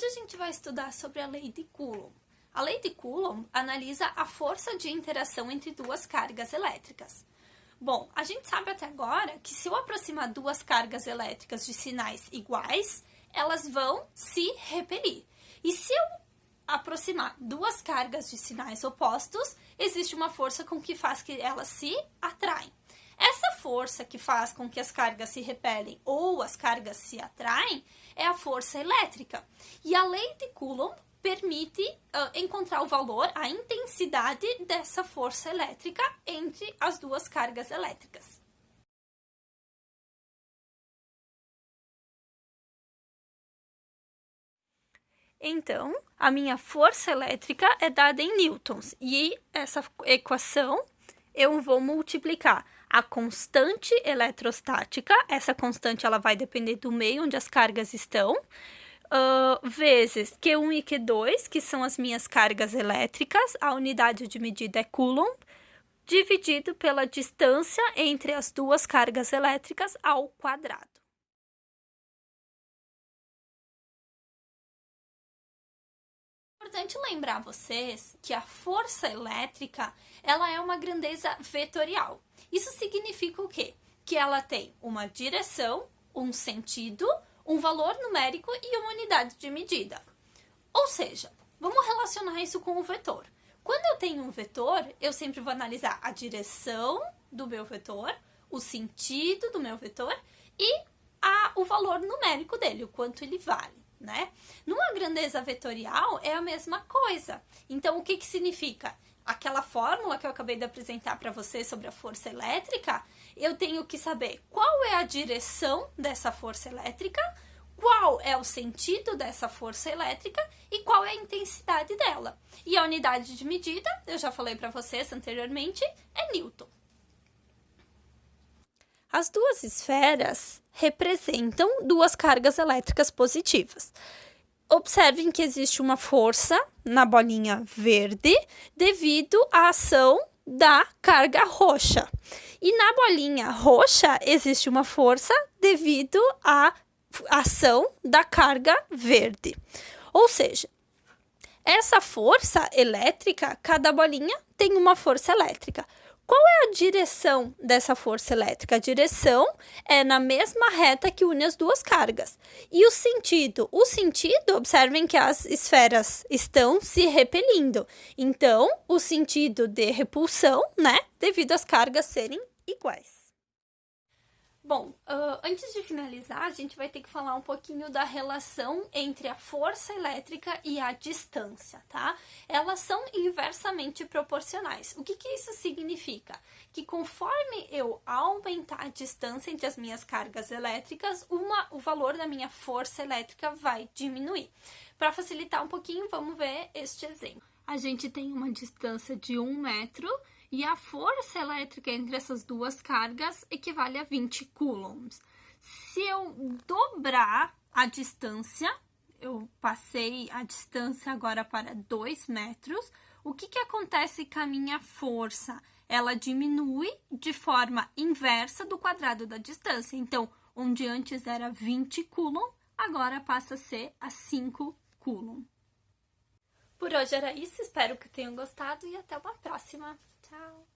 Hoje a gente vai estudar sobre a lei de Coulomb. A lei de Coulomb analisa a força de interação entre duas cargas elétricas. Bom, a gente sabe até agora que se eu aproximar duas cargas elétricas de sinais iguais, elas vão se repelir. E se eu aproximar duas cargas de sinais opostos, existe uma força com que faz que elas se atraem. Essa força que faz com que as cargas se repelem ou as cargas se atraem é a força elétrica. E a lei de Coulomb permite encontrar o valor, a intensidade dessa força elétrica entre as duas cargas elétricas. Então, a minha força elétrica é dada em newtons e essa equação eu vou multiplicar a constante eletrostática, essa constante ela vai depender do meio onde as cargas estão, vezes Q1 e Q2, que são as minhas cargas elétricas, a unidade de medida é Coulomb, dividido pela distância entre as duas cargas elétricas ao quadrado. É importante lembrar vocês que a força elétrica ela é uma grandeza vetorial. Isso significa o quê? Que ela tem uma direção, um sentido, um valor numérico e uma unidade de medida. Ou seja, vamos relacionar isso com o vetor. Quando eu tenho um vetor, eu sempre vou analisar a direção do meu vetor, o sentido do meu vetor e o valor numérico dele, o quanto ele vale. Né? Numa grandeza vetorial é a mesma coisa. Então, o que significa? Aquela fórmula que eu acabei de apresentar para você sobre a força elétrica, eu tenho que saber qual é a direção dessa força elétrica, qual é o sentido dessa força elétrica e qual é a intensidade dela. E a unidade de medida, eu já falei para vocês anteriormente, é Newton. As duas esferas representam duas cargas elétricas positivas. Observem que existe uma força na bolinha verde devido à ação da carga roxa. E na bolinha roxa existe uma força devido à ação da carga verde. Ou seja, essa força elétrica, cada bolinha tem uma força elétrica. Qual é a direção dessa força elétrica? A direção é na mesma reta que une as duas cargas. E o sentido? O sentido, observem que as esferas estão se repelindo. Então, o sentido de repulsão, né? Devido às cargas serem iguais. Bom, antes de finalizar, a gente vai ter que falar um pouquinho da relação entre a força elétrica e a distância, tá? Elas são inversamente proporcionais. O que isso significa? Que conforme eu aumentar a distância entre as minhas cargas elétricas, o valor da minha força elétrica vai diminuir. Para facilitar um pouquinho, vamos ver este exemplo. A gente tem uma distância de 1 metro e a força elétrica entre essas duas cargas equivale a 20 coulombs. Se eu dobrar a distância, eu passei a distância agora para 2 metros, o que acontece com a minha força? Ela diminui de forma inversa do quadrado da distância. Então, onde antes era 20 coulomb, agora passa a ser a 5 coulomb. Por hoje era isso, espero que tenham gostado e até uma próxima. Tchau!